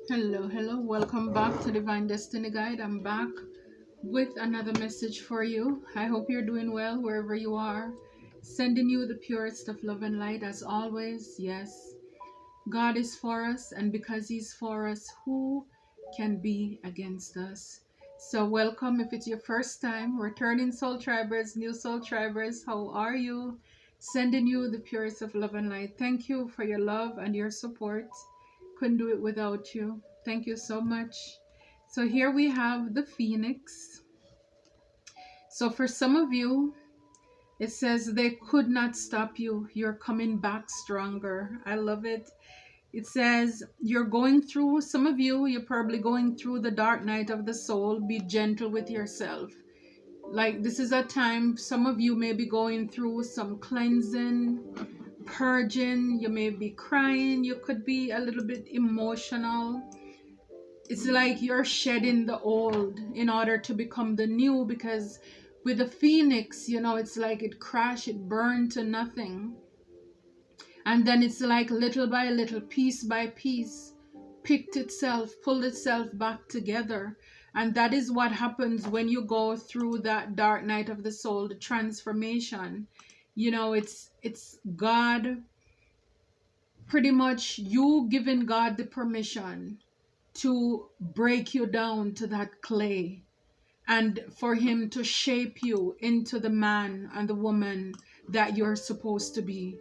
Hello. Welcome back to Divine Destiny Guide. I'm back with another message for you. I hope you're doing well wherever you are. Sending you the purest of love and light as always. Yes, God is for us, and because He's for us, who can be against us? So, welcome if it's your first time. Returning Soul Tribers, new Soul Tribers, how are you? Sending you the purest of love and light. Thank you for your love and your support. Couldn't do it without you. Thank you so much. So, here we have the Phoenix. So, for some of you, it says they could not stop you. You're coming back stronger. I love it. It says you're going through, some of you, you're probably going through the dark night of the soul. Be gentle with yourself. Like this is a time, some of you may be going through some cleansing, purging. You may be crying. You could be a little bit emotional. It's like you're shedding the old in order to become the new, because with the phoenix, it's like it crashed, it burned to nothing. And then it's like little by little, piece by piece, picked itself, pulled itself back together. And that is what happens when you go through that dark night of the soul, the transformation. It's God, pretty much you giving God the permission to break you down to that clay and for Him to shape you into the man and the woman that you're supposed to be,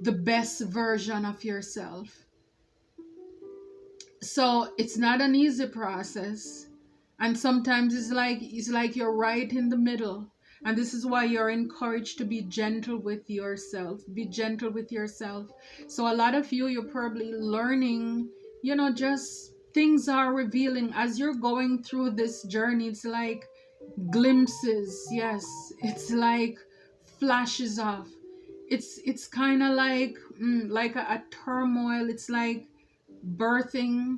the best version of yourself. So it's not an easy process, and sometimes it's like you're right in the middle. And this is why you're encouraged to be gentle with yourself. Be gentle with yourself. So a lot of you're probably learning, just things are revealing as you're going through this journey. It's like glimpses. Yes, it's like flashes of. It's kind of like a turmoil. It's like birthing,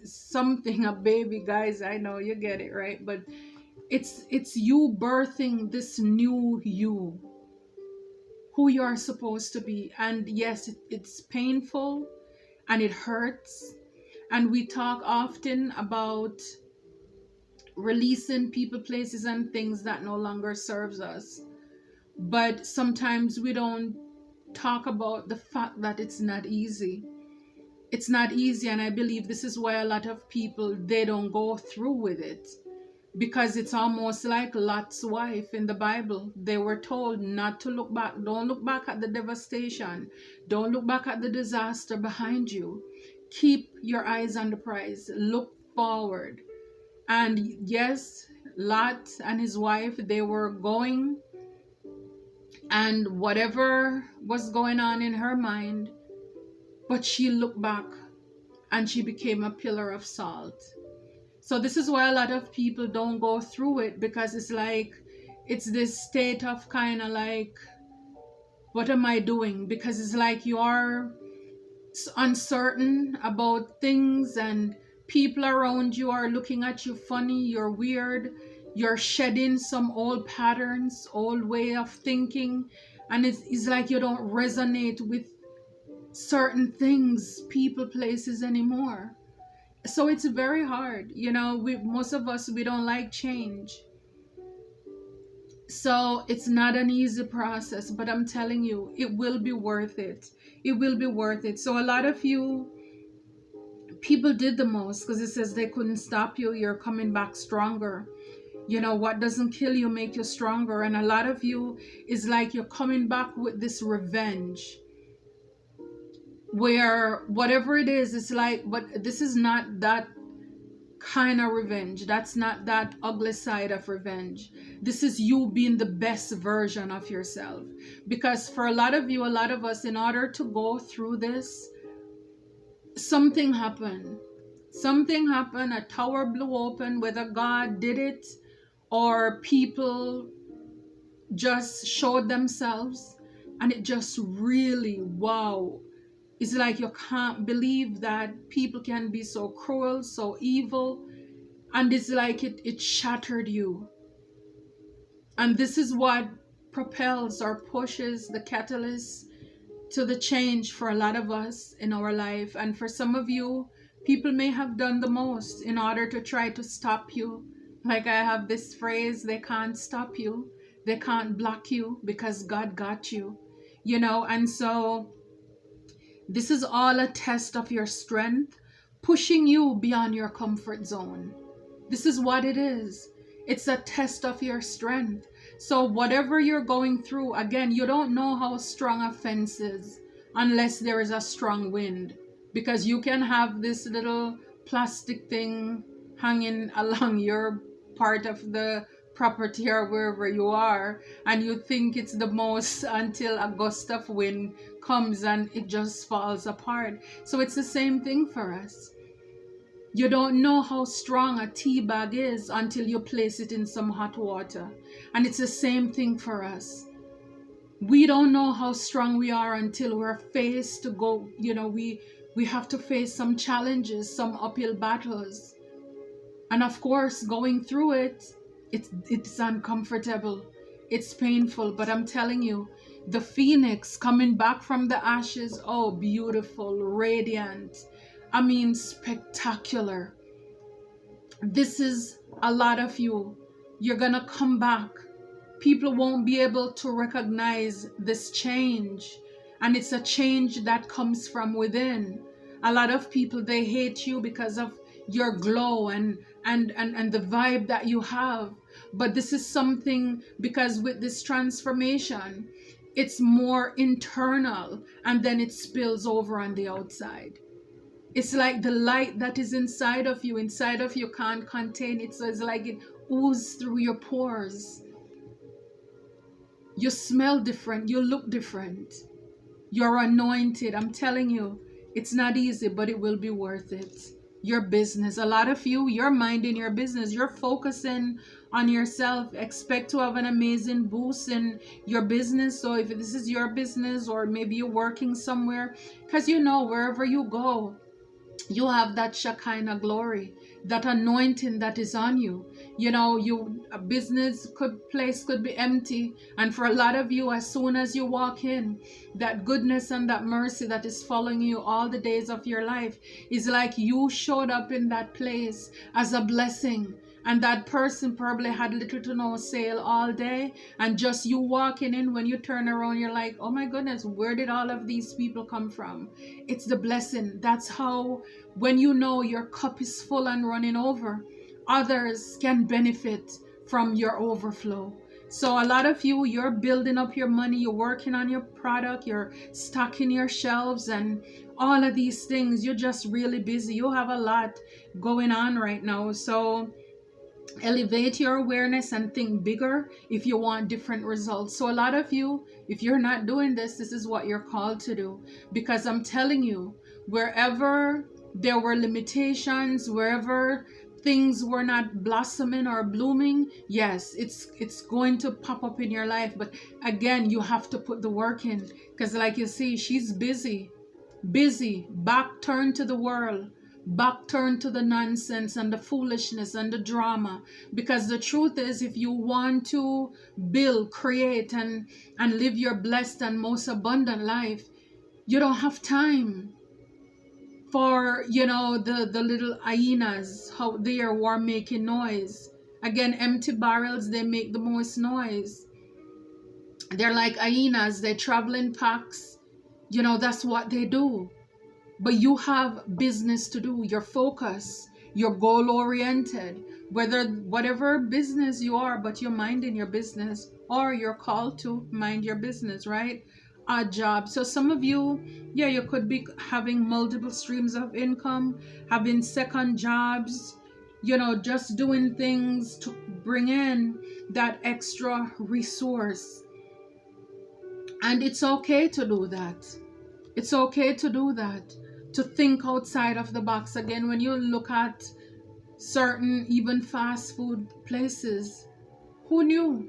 something, a baby, guys. I know you get it, right? But it's you birthing this new you, who you are supposed to be. And yes, it's painful and it hurts. And we talk often about releasing people, places, and things that no longer serves us. But sometimes we don't talk about the fact that it's not easy. It's not easy, and I believe this is why a lot of people, they don't go through with it, because it's almost like Lot's wife in the Bible. They were told not to look back. Don't look back at the devastation. Don't look back at the disaster behind you. Keep your eyes on the prize. Look forward. And yes, Lot and his wife, they were going, and whatever was going on in her mind, but she looked back and she became a pillar of salt. So this is why a lot of people don't go through it, because it's like it's this state of kind of like, what am I doing? Because it's like you are uncertain about things, and people around you are looking at you funny. You're weird. You're shedding some old patterns, old way of thinking, and it's like you don't resonate with certain things, people, places anymore. So it's very hard. Most of us, we don't like change. So it's not an easy process, but I'm telling you, it will be worth it. It will be worth it. So a lot of you people did the most, because it says they couldn't stop you. You're coming back stronger. What doesn't kill you make you stronger. And a lot of you is like you're coming back with this revenge, where whatever it is, it's like, but this is not that kind of revenge. That's not that ugly side of revenge. This is you being the best version of yourself. Because for a lot of you, a lot of us, in order to go through this, something happened. Something happened. A tower blew open, whether God did it or people just showed themselves. And it just really, wow. It's like you can't believe that people can be so cruel, so evil. And it's like it shattered you. And this is what propels or pushes the catalyst to the change for a lot of us in our life. And for some of you, People may have done the most in order to try to stop you. Like I have this phrase, they can't stop you, they can't block you because God got you. And so this is all a test of your strength, pushing you beyond your comfort zone. This is what it is. It's a test of your strength. So whatever you're going through, again, you don't know how strong a fence is unless there is a strong wind. Because you can have this little plastic thing hanging along your part of the property or wherever you are, and you think it's the most until a gust of wind comes and it just falls apart. So it's the same thing for us. You don't know how strong a tea bag is until you place it in some hot water. And it's the same thing for us. We don't know how strong we are until we're faced to go, we have to face some challenges, some uphill battles. And of course, going through it's uncomfortable. It's painful, but I'm telling you, the phoenix coming back from the ashes, oh, beautiful, radiant. I mean, spectacular. This is a lot of you. You're gonna come back. People won't be able to recognize this change. And it's a change that comes from within. A lot of people, they hate you because of your glow and the vibe that you have. But this is something, because with this transformation, it's more internal and then it spills over on the outside. It's like the light that is inside of you can't contain it. So it's like it oozes through your pores. You smell different. You look different. You're anointed. I'm telling you, it's not easy, but it will be worth it. Your business. A lot of you, you're minding your business. You're focusing on yourself. Expect to have an amazing boost in your business. So if this is your business, or maybe you're working somewhere, because wherever you go, you have that Shekinah glory, that anointing that is on you. A business place could be empty, and for a lot of you, as soon as you walk in, that goodness and that mercy that is following you all the days of your life is like you showed up in that place as a blessing. And that person probably had little to no sale all day, and just you walking in, when you turn around, you're like, oh my goodness, where did all of these people come from? It's the blessing. That's how, when your cup is full and running over, others can benefit from your overflow. So a lot of you, you're building up your money, you're working on your product, you're stocking your shelves and all of these things. You're just really busy. You have a lot going on right now. So elevate your awareness and think bigger if you want different results. So a lot of you, if you're not doing this is what you're called to do. Because I'm telling you, wherever there were limitations, wherever things were not blossoming or blooming, yes, it's going to pop up in your life. But again, you have to put the work in. Because like you see, she's busy, back turned to the world, back turn to the nonsense and the foolishness and the drama. Because the truth is, if you want to build, create, and live your blessed and most abundant life, you don't have time for the little hyenas, how they are making noise. Again, empty barrels, they make the most noise. They're like hyenas. They travel in packs. That's what they do. But you have business to do. You're focused. You're goal oriented. Whatever business you are, but you're minding your business, or you're called to mind your business, right? A job. So some of you, you could be having multiple streams of income, having second jobs, just doing things to bring in that extra resource. And it's okay to do that. It's okay to do that. To think outside of the box. Again, when you look at certain even fast food places, who knew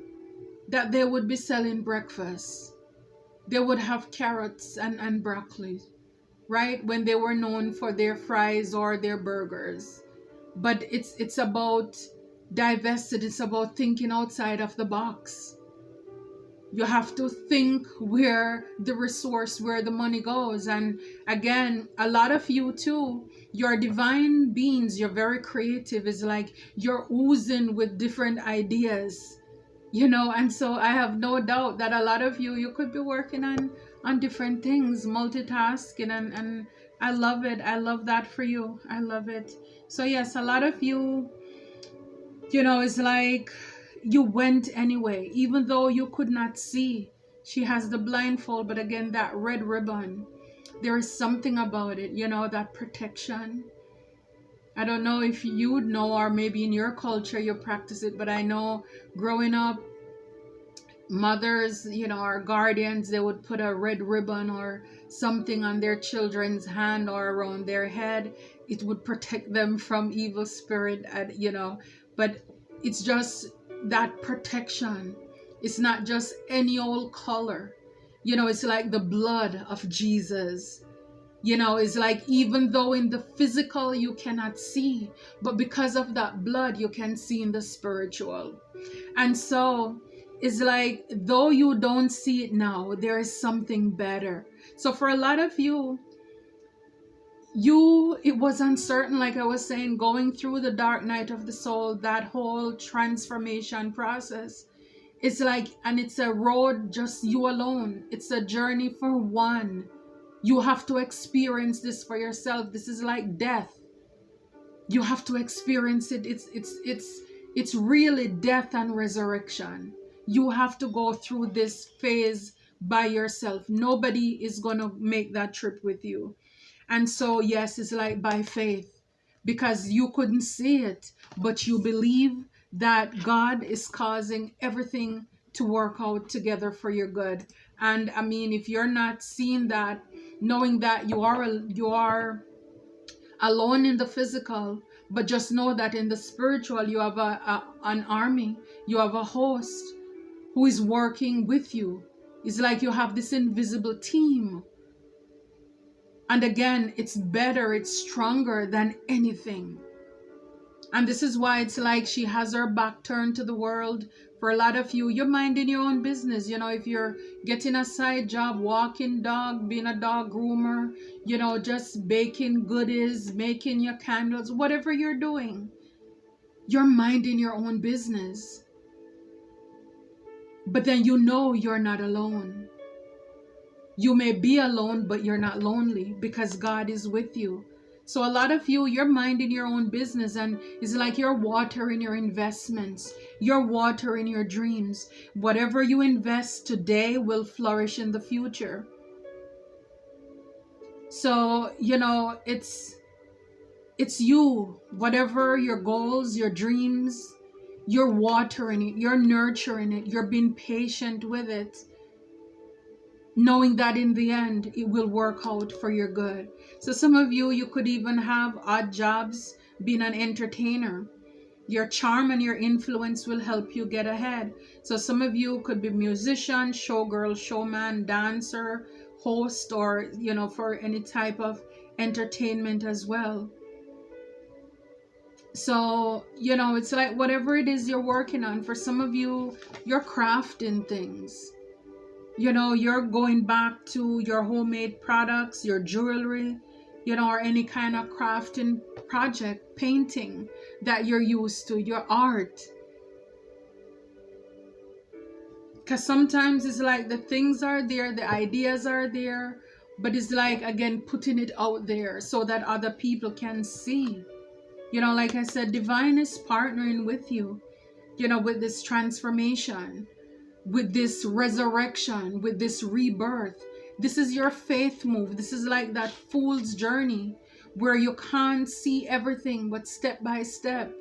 that they would be selling breakfast? They would have carrots and broccoli, right? When they were known for their fries or their burgers. But it's about divested. It's about thinking outside of the box. You have to think where the resource, where the money goes. And again, a lot of you too, your divine beings, you're very creative. It's like you're oozing with different ideas, and so I have no doubt that a lot of you could be working on different things, multitasking, and I love it. I love that for you. I love it. So yes, a lot of you, it's like you went anyway, even though you could not see. She has the blindfold, but again, that red ribbon, there is something about it, that protection. I don't know if you know, or maybe in your culture you practice it, but I know growing up, mothers, our guardians, they would put a red ribbon or something on their children's hand or around their head. It would protect them from evil spirit, but it's just that protection. It's not just any old color. It's like the blood of Jesus. It's like, even though in the physical you cannot see, but because of that blood you can see in the spiritual. And so it's like, though you don't see it now, there is something better. So for a lot of you, it was uncertain, like I was saying, going through the dark night of the soul, that whole transformation process. It's like, and it's a road just you alone. It's a journey for one. You have to experience this for yourself. This is like death. You have to experience it. It's really death and resurrection. You have to go through this phase by yourself. Nobody is going to make that trip with you. And so, yes, it's like by faith, because you couldn't see it, but you believe that God is causing everything to work out together for your good. And I mean, if you're not seeing that, knowing that you are alone in the physical, but just know that in the spiritual you have an army, you have a host who is working with you. It's like you have this invisible team. And again, it's better, it's stronger than anything. And this is why it's like she has her back turned to the world. For a lot of you, you're minding your own business. If you're getting a side job, walking dog, being a dog groomer, just baking goodies, making your candles, whatever you're doing, you're minding your own business. But then you're not alone. You may be alone, but you're not lonely because God is with you. So a lot of you, you're minding your own business, and it's like you're watering your investments. You're watering your dreams. Whatever you invest today will flourish in the future. So, it's you. Whatever your goals, your dreams, you're watering it. You're nurturing it. You're being patient with it, knowing that in the end it will work out for your good. So some of you could even have odd jobs being an entertainer. Your charm and your influence will help you get ahead. So some of you could be musician, showgirl, showman, dancer, host, or for any type of entertainment as well. So it's like whatever it is you're working on. For some of you, you're crafting things. You're going back to your homemade products, your jewelry, or any kind of crafting project, painting that you're used to, your art. Because sometimes it's like the things are there, the ideas are there, but it's like, again, putting it out there so that other people can see. Like I said, divine is partnering with you, with this transformation, with this resurrection, with this rebirth. This is your faith move. This is like that fool's journey where you can't see everything, but step by step,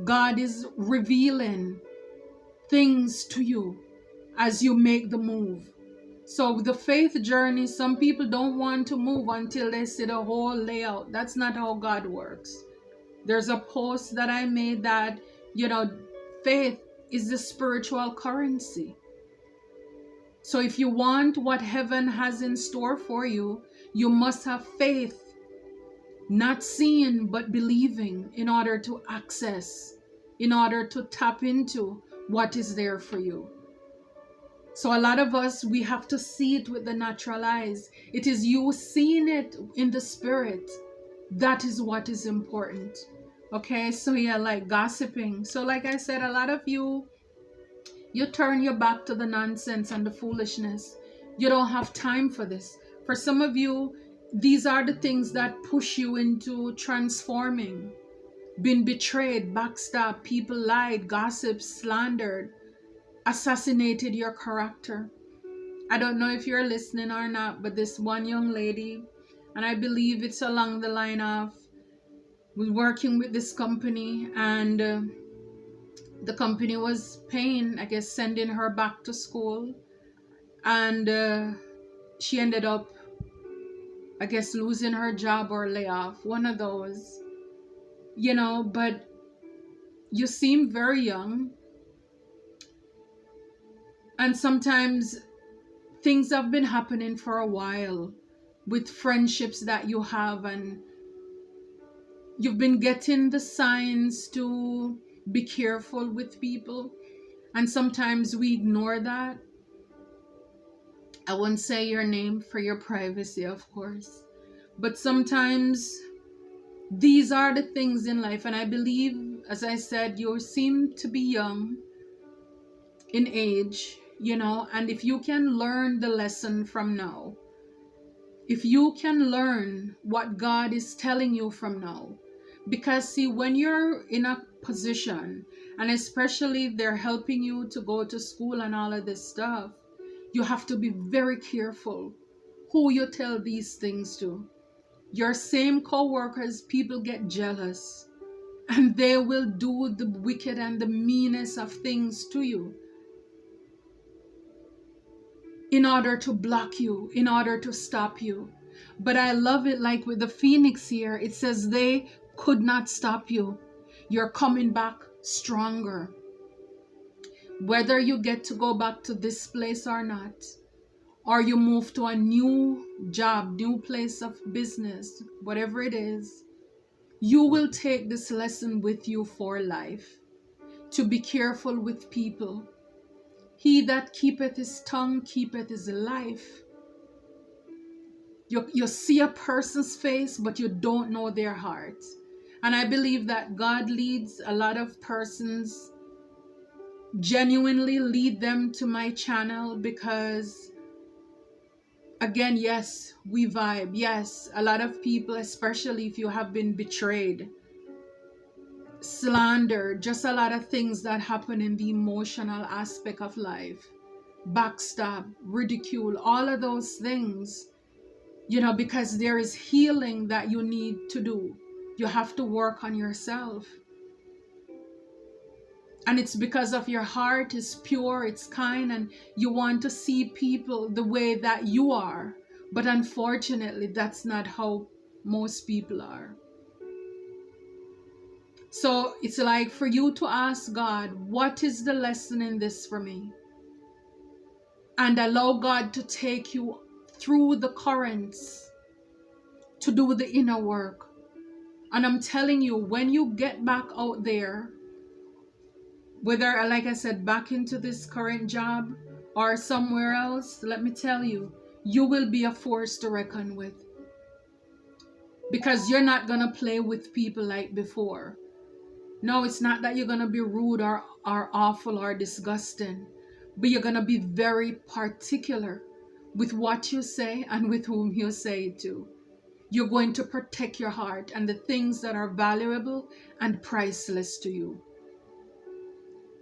God is revealing things to you as you make the move. So the faith journey, some people don't want to move until they see the whole layout. That's not how God works. There's a post that I made that, faith is the spiritual currency. So if you want what heaven has in store for you, you must have faith, not seeing but believing, in order to access, in order to tap into what is there for you. So a lot of us, we have to see it with the natural eyes. It is you seeing it in the spirit. That is what is important. Okay, so yeah, like gossiping. So like I said, a lot of you turn your back to the nonsense and the foolishness. You don't have time for this. For some of you, these are the things that push you into transforming. Been betrayed, backstabbed, people lied, gossiped, slandered, assassinated your character. I don't know if you're listening or not, but this one young lady, and I believe it's along the line of was working with this company, and the company was paying, I guess, sending her back to school, and she ended up, I guess, losing her job or layoff, one of those, but you seem very young, and sometimes things have been happening for a while with friendships that you have, and you've been getting the signs to be careful with people, and sometimes we ignore that. I won't say your name for your privacy, of course, but sometimes these are the things in life. And I believe, as I said, you seem to be young in age, and if you can learn the lesson from now, if you can learn what God is telling you from now, because see, when you're in a position, and especially if they're helping you to go to school and all of this stuff, you have to be very careful who you tell these things to. Your same co-workers, people get jealous, and they will do the wicked and the meanest of things to you in order to block you, in order to stop you. But I love it, like with the phoenix here, it says they could not stop you. You're coming back stronger. Whether you get to go back to this place or not, or you move to a new job, new place of business, whatever it is, you will take this lesson with you for life. To be careful with people. He that keepeth his tongue keepeth his life. You see a person's face, but you don't know their heart. And I believe that God leads a lot of persons, genuinely lead them to my channel, because again, yes, we vibe. Yes, a lot of people, especially if you have been betrayed, slander, just a lot of things that happen in the emotional aspect of life, backstab, ridicule, all of those things, because there is healing that you need to do. You have to work on yourself. And it's because of your heart is pure, it's kind, and you want to see people the way that you are. But unfortunately, that's not how most people are. So it's like for you to ask God, what is the lesson in this for me? And allow God to take you through the currents to do the inner work. And I'm telling you, when you get back out there, whether, like I said, back into this current job or somewhere else, let me tell you, you will be a force to reckon with. Because you're not going to play with people like before. No, it's not that you're going to be rude or awful or disgusting, but you're going to be very particular with what you say and with whom you say it to. You're going to protect your heart and the things that are valuable and priceless to you.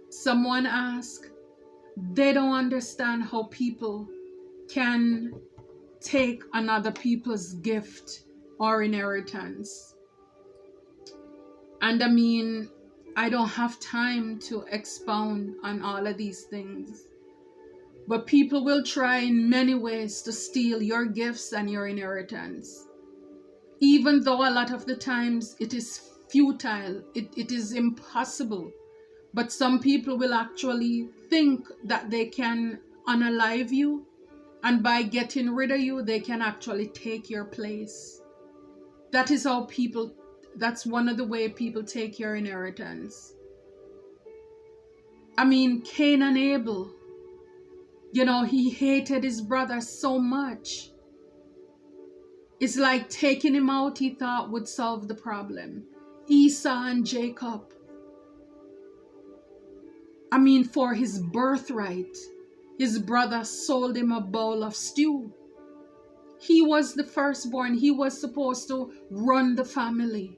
Someone asked, they don't understand how people can take another people's gift or inheritance. And I mean, I don't have time to expound on all of these things. But people will try in many ways to steal your gifts and your inheritance. Even though a lot of the times it is futile, it is impossible. But some people will actually think that they can unalive you, and by getting rid of you, they can actually take your place. That is how people, that's one of the way people take your inheritance. I mean, Cain and Abel, You know, he hated his brother so much. It's like taking him out, he thought, would solve the problem. Esau and Jacob. I mean, for his birthright, his brother sold him a bowl of stew. He was the firstborn. He was supposed to run the family.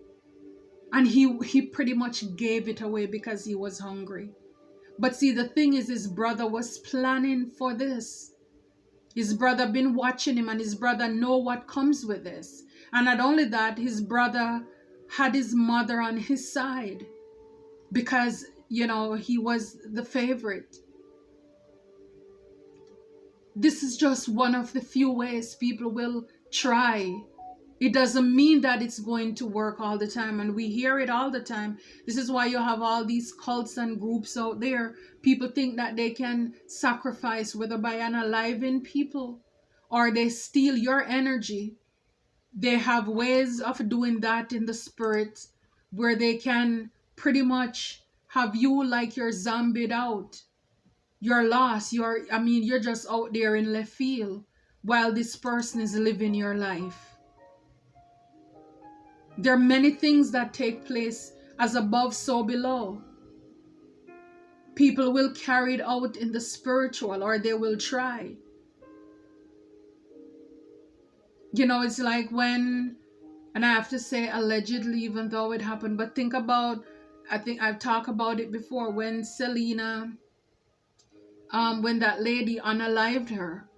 And he pretty much gave it away because he was hungry. But see, the thing is, his brother was planning for this. His brother been watching him, and his brother know what comes with this. And not only that, his brother had his mother on his side because, you know, he was the favorite. This is just one of the few ways people will try. It doesn't mean that it's going to work all the time, and we hear it all the time. This is why you have all these cults and groups out there. People think that they can sacrifice, whether by unaliving people or they steal your energy. They have ways of doing that in the spirit where they can pretty much have you like you're zombied out. You're lost. You're just out there in left field while this person is living your life. There are many things that take place as above, so below. People will carry it out in the spiritual, or they will try. You know, it's like when, and I have to say allegedly, even though it happened, but think about, I think I've talked about it before, when Selena, when that lady unalived her.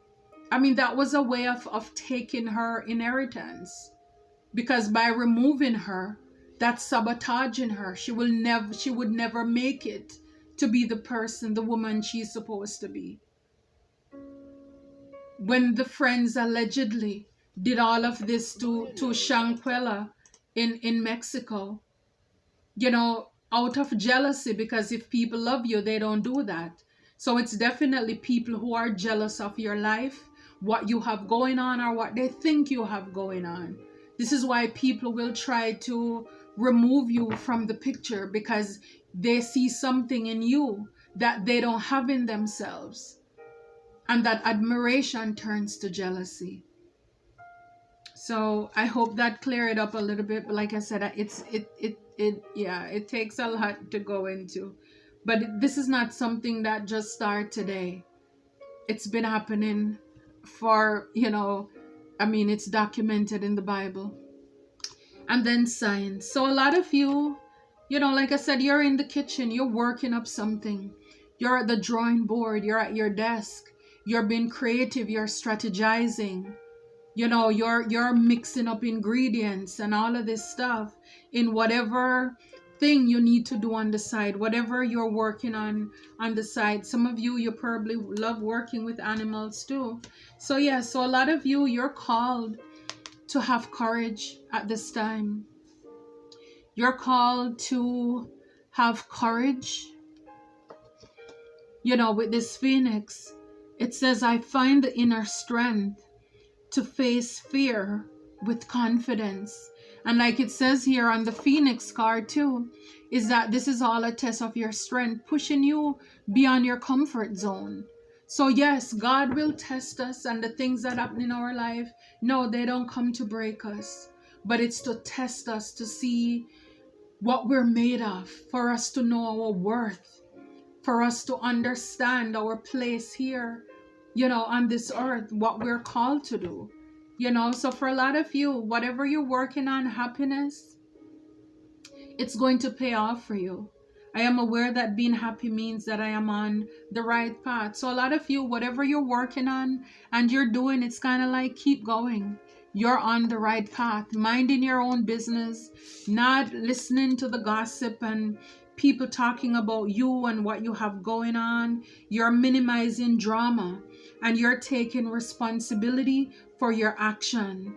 I mean, that was a way of taking her inheritance. Because by removing her, that's sabotaging her. She would never make it to be the person, the woman she's supposed to be. When the friends allegedly did all of this to Shanquella in Mexico, you know, out of jealousy, because if people love you, they don't do that. So it's definitely people who are jealous of your life, what you have going on, or what they think you have going on. This is why people will try to remove you from the picture, because they see something in you that they don't have in themselves. And that admiration turns to jealousy. So I hope that cleared it up a little bit. But like I said, it takes a lot to go into. But this is not something that just started today. It's been happening for, it's documented in the Bible. And then signs. So a lot of you, like I said, you're in the kitchen, you're working up something. You're at the drawing board, you're at your desk, you're being creative, you're strategizing. You're mixing up ingredients and all of this stuff in whatever thing you need to do on the side, whatever you're working on the side. Some of you probably love working with animals too. So a lot of you, you're called to have courage at this time. You're called to have courage. With this phoenix, it says, I find the inner strength to face fear with confidence. And like it says here on the Phoenix card too, is that this is all a test of your strength, pushing you beyond your comfort zone. So yes, God will test us, and the things that happen in our life, no, they don't come to break us, but it's to test us, to see what we're made of, for us to know our worth, for us to understand our place here, on this earth, what we're called to do. So for a lot of you, whatever you're working on, happiness, it's going to pay off for you. I am aware that being happy means that I am on the right path. So a lot of you, whatever you're working on and you're doing, it's kind of like, keep going. You're on the right path, minding your own business, not listening to the gossip and people talking about you and what you have going on. You're minimizing drama, and you're taking responsibility for your action.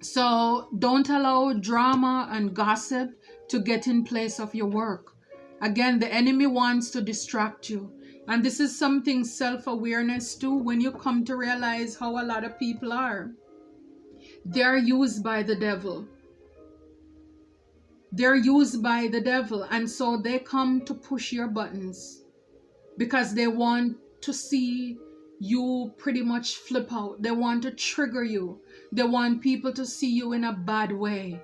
So don't allow drama and gossip to get in place of your work. Again, the enemy wants to distract you. And this is something, self-awareness too, when you come to realize how a lot of people are. They're used by the devil. They're used by the devil, and so they come to push your buttons because they want to see you pretty much flip out. They want to trigger you. They want people to see you in a bad way.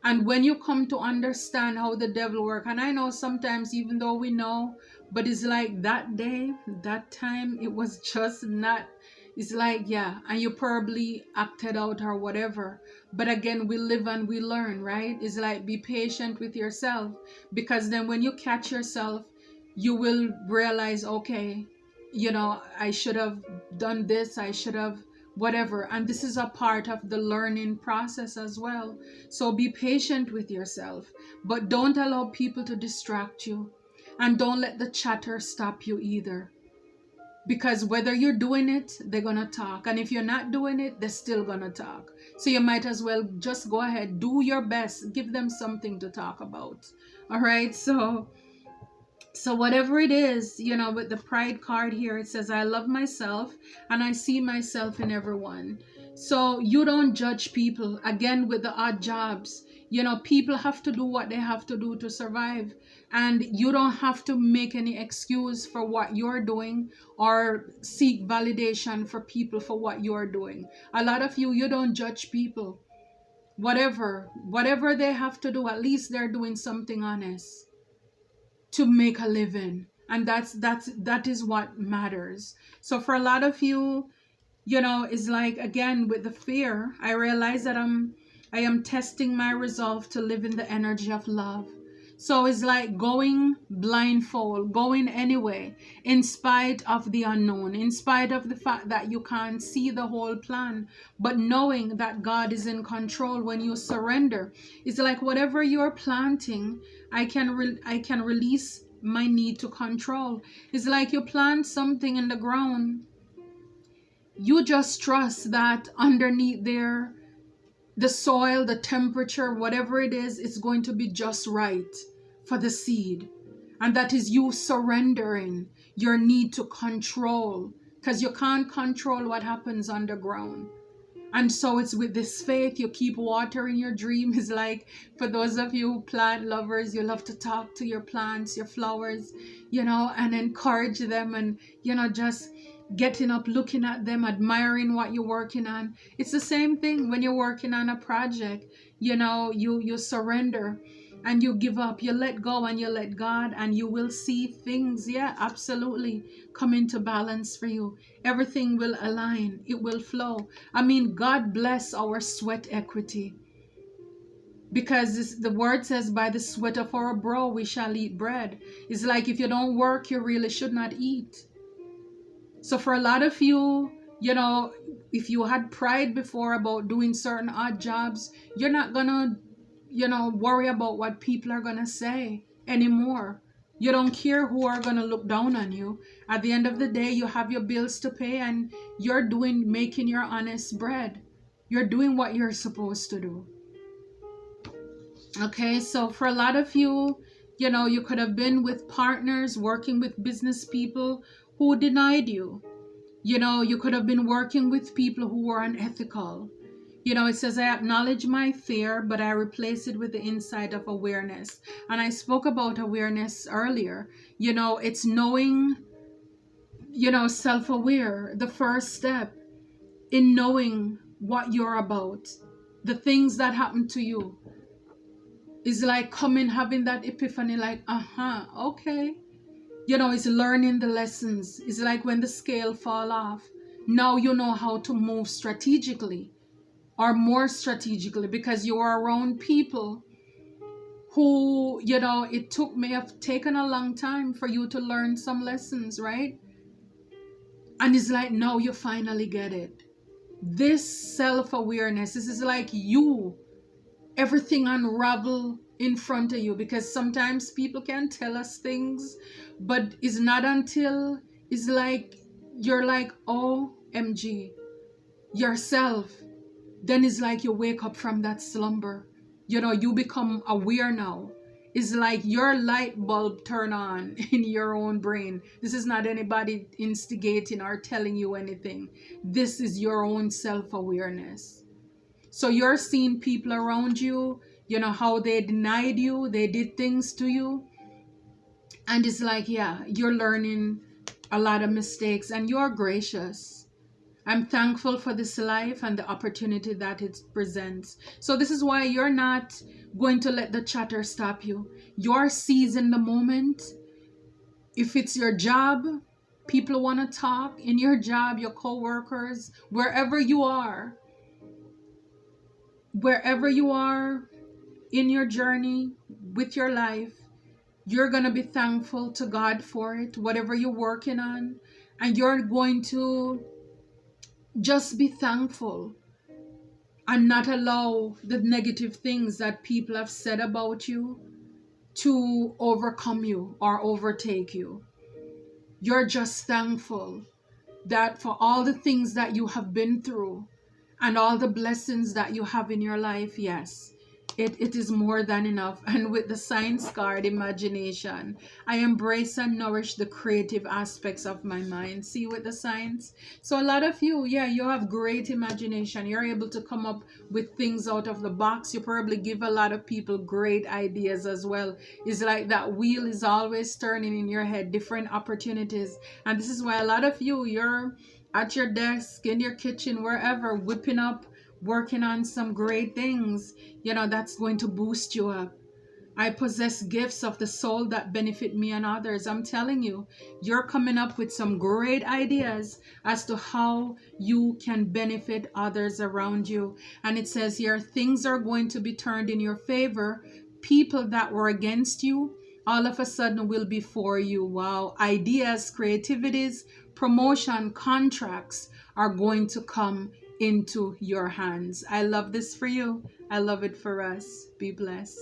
And when you come to understand how the devil works, and I know sometimes, even though we know, but it's like that day, that time, it was just not, it's like, yeah, and you probably acted out or whatever. But again, we live and we learn, right? It's like, be patient with yourself, because then when you catch yourself, you will realize, okay, I should have done this, I should have whatever. And this is a part of the learning process as well. So be patient with yourself, but don't allow people to distract you, and don't let the chatter stop you either, because whether you're doing it, they're gonna talk, and if you're not doing it, they're still gonna talk. So you might as well just go ahead, do your best, give them something to talk about. All right, so whatever it is, with the pride card here, it says, I love myself and I see myself in everyone. So you don't judge people. Again, with the odd jobs, people have to do what they have to do to survive. And you don't have to make any excuse for what you're doing or seek validation for people for what you're doing. A lot of you don't judge people. Whatever they have to do, at least they're doing something honest to make a living, and that is what matters. So for a lot of you, it's like, again, with the fear, I realize that I am testing my resolve to live in the energy of love. So it's like going blindfold, going anyway, in spite of the unknown, in spite of the fact that you can't see the whole plan, but knowing that God is in control. When you surrender, it's like, whatever you're planting, I can release my need to control. It's like you plant something in the ground. You just trust that underneath there, the soil, the temperature, whatever it is, it's going to be just right for the seed. And that is you surrendering your need to control, because you can't control what happens underground. And so it's with this faith, you keep watering your dream. Is like, for those of you plant lovers, you love to talk to your plants, your flowers, and encourage them, and, just getting up, looking at them, admiring what you're working on. It's the same thing when you're working on a project. You surrender and you give up, you let go and you let God, and you will see things, absolutely, come into balance for you. Everything will align, it will flow. I mean, God bless our sweat equity, because the word says, by the sweat of our brow we shall eat bread. It's like, if you don't work, you really should not eat. So for a lot of you, if you had pride before about doing certain odd jobs, you're not gonna worry about what people are gonna say anymore. You don't care who are gonna look down on you. At the end of the day, you have your bills to pay, and you're making your honest bread. You're doing what you're supposed to do. Okay, so for a lot of you, you could have been with partners, working with business people who denied you. You could have been working with people who were unethical. It says, I acknowledge my fear, but I replace it with the insight of awareness. And I spoke about awareness earlier. It's knowing, self-aware. The first step in knowing what you're about, the things that happen to you, is like having that epiphany, like, okay. It's learning the lessons. It's like when the scale fall off. Now you know how to move strategically, or more strategically, because you are around people who, it may have taken a long time for you to learn some lessons, right? And it's like, now you finally get it. This self-awareness, this is like everything unravel in front of you, because sometimes people can tell us things, but it's not until it's like, you're like, OMG, yourself. Then it's like you wake up from that slumber. You become aware now. It's like your light bulb turn on in your own brain. This is not anybody instigating or telling you anything. This is your own self-awareness. So you're seeing people around you, how they denied you, they did things to you. And it's like, you're learning a lot of mistakes, and you're gracious. I'm thankful for this life and the opportunity that it presents. So this is why you're not going to let the chatter stop you. You're seizing the moment. If it's your job, people want to talk in your job, your co-workers, wherever you are in your journey with your life, you're going to be thankful to God for it, whatever you're working on, and you're going to just be thankful and not allow the negative things that people have said about you to overcome you or overtake you. You're just thankful that for all the things that you have been through and all the blessings that you have in your life, yes, it is more than enough. And with the science card, imagination, I embrace and nourish the creative aspects of my mind. See, with the science, so a lot of you, yeah, you have great imagination. You're able to come up with things out of the box. You probably give a lot of people great ideas as well. It's like that wheel is always turning in your head, different opportunities. And this is why a lot of you, you're at your desk, in your kitchen, wherever, whipping up, working on some great things, that's going to boost you up. I possess gifts of the soul that benefit me and others. I'm telling you, you're coming up with some great ideas as to how you can benefit others around you. And it says here, things are going to be turned in your favor. People that were against you, all of a sudden will be for you. Wow. Ideas, creativities, promotion, contracts are going to come into your hands. I love this for you. I love it for us. Be blessed.